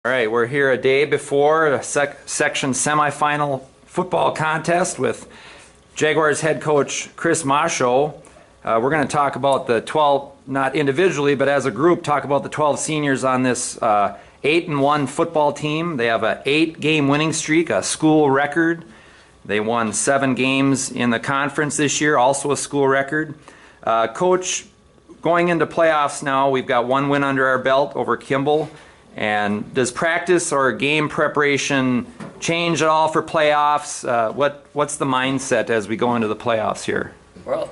All right, we're here a day before a section semifinal football contest with Jaguars head coach Chris Moscho. We're going to talk about the 12, not individually, but as a group, talk about the 12 seniors on this 8-1 football team. They have an 8-game winning streak, a school record. They won 7 games in the conference this year, also a school record. Coach, going into playoffs now, we've got 1 win under our belt over Kimball. And does practice or game preparation change at all for playoffs? What's the mindset as we go into the playoffs here? Well,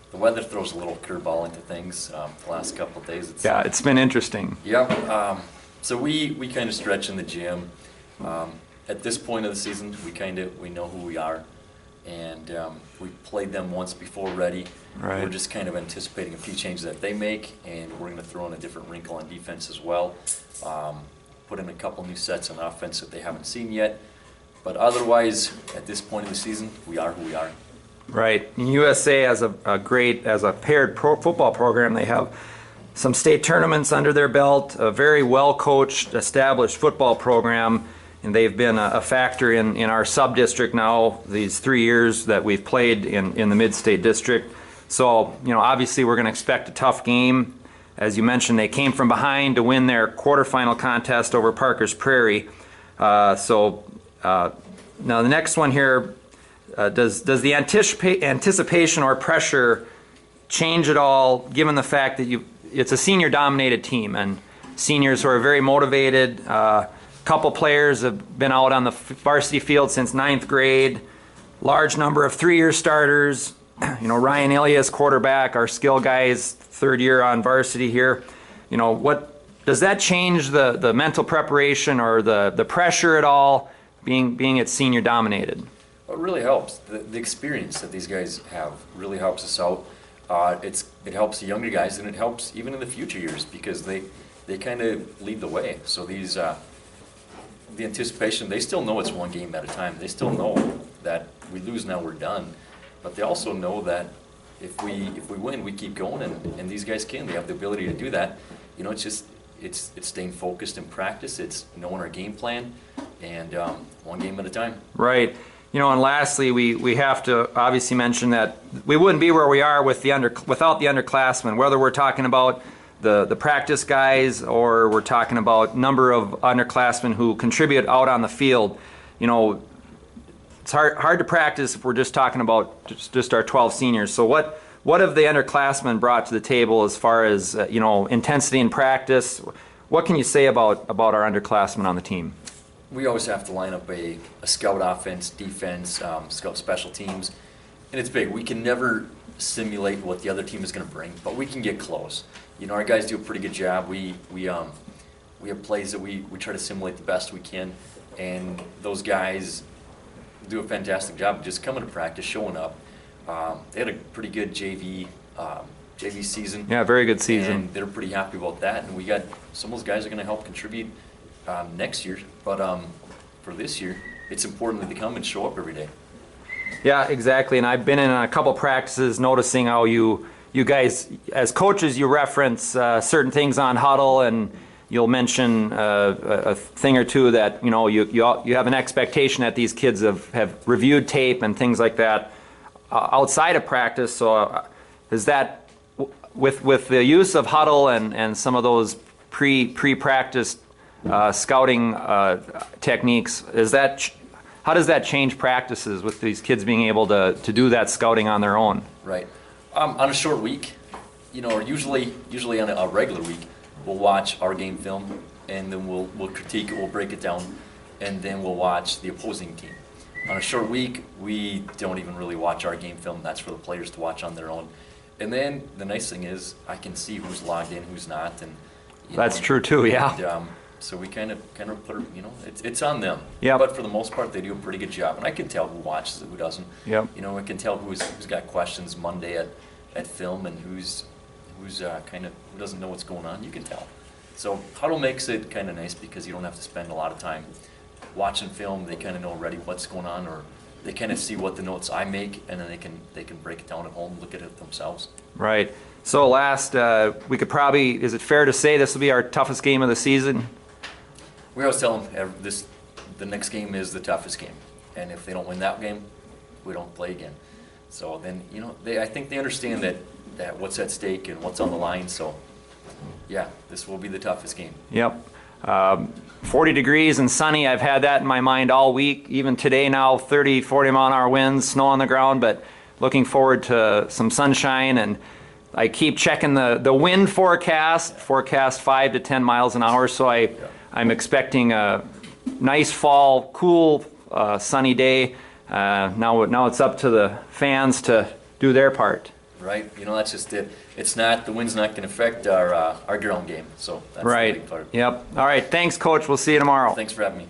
the weather throws a little curveball into things the last couple of days. It's been interesting. Yeah, so we kind of stretch in the gym. At this point of the season, we know who we are, and we played them once before ready. Right. We're just kind of anticipating a few changes that they make, and we're going to throw in a different wrinkle on defense as well. Put in a couple new sets on offense that they haven't seen yet. But otherwise, at this point in the season, we are who we are. Right. USA as a paired football program, they have some state tournaments under their belt, a very well-coached, established football program, and they've been a factor in our sub-district now, these 3 years that we've played in the mid-state district. So, obviously we're going to expect a tough game. As you mentioned, they came from behind to win their quarterfinal contest over Parker's Prairie. Now the next one here, does the anticipation or pressure change at all, given the fact that it's a senior-dominated team, and seniors who are very motivated. Couple players have been out on the varsity field since 9th grade. Large number of 3-year starters. Ryan Ilias, quarterback, our skill guys, 3rd year on varsity here. What does that change the mental preparation or the pressure at all, being it's senior dominated? It really helps. The experience that these guys have really helps us out. It helps the younger guys, and it helps even in the future years, because they kind of lead the way. So these the anticipation, they still know it's one game at a time. They still know that we lose now, we're done. But they also know that if we win, we keep going, and these guys can. They have the ability to do that. It's staying focused in practice. It's knowing our game plan, and one game at a time. Right. And lastly, we have to obviously mention that we wouldn't be where we are without the underclassmen, whether we're talking about the practice guys or we're talking about number of underclassmen who contribute out on the field. It's hard to practice if we're just talking about just our 12 seniors. So what have the underclassmen brought to the table as far as intensity in practice? What can you say about our underclassmen on the team? We always have to line up a scout offense, defense, scout special teams, and it's big. We can never simulate what the other team is going to bring, but we can get close. Our guys do a pretty good job. We have plays that we try to simulate the best we can, and those guys do a fantastic job of just coming to practice, showing up. They had a pretty good JV season. Yeah, very good season. And they're pretty happy about that. And we got some of those guys are going to help contribute next year. But for this year, it's important that they come and show up every day. Yeah, exactly. And I've been in a couple practices noticing how you guys, as coaches, you reference certain things on huddle, and you'll mention a thing or two that you have an expectation that these kids have reviewed tape and things like that outside of practice. So is that with the use of huddle and some of those pre-practice scouting techniques, how does that change practices with these kids being able to do that scouting on their own? Right. On a short week, or usually on a regular week, we'll watch our game film, and then we'll critique it, we'll break it down, and then we'll watch the opposing team. On a short week, we don't even really watch our game film. That's for the players to watch on their own. And then the nice thing is I can see who's logged in, who's not, and that's true too. Yeah. And, so we kind of put it's on them. Yeah. But for the most part, they do a pretty good job, and I can tell who watches it, who doesn't. Yep. I can tell who's got questions Monday at film, and who doesn't know what's going on. You can tell. So huddle makes it kind of nice because you don't have to spend a lot of time watching film. They kind of know already what's going on, or they kind of see what the notes I make, and then they can break it down at home, look at it themselves. Right. So last, we could probably, is it fair to say this will be our toughest game of the season? we always tell them the next game is the toughest game, and if they don't win that game, we don't play again. So then, you know, I think they understand that what's at stake and what's on the line. So yeah, this will be the toughest game. Yep. 40 degrees and sunny. I've had that in my mind all week. Even today now, 30, 40 mile an hour winds, snow on the ground, but looking forward to some sunshine. And I keep checking the wind forecast 5 to 10 miles an hour. So I'm expecting a nice fall, cool, sunny day. Now it's up to the fans to do their part. Right. You know, that's just it. The wind's not going to affect our ground game. So that's right. the big part. Yep. All right. Thanks, Coach. We'll see you tomorrow. Thanks for having me.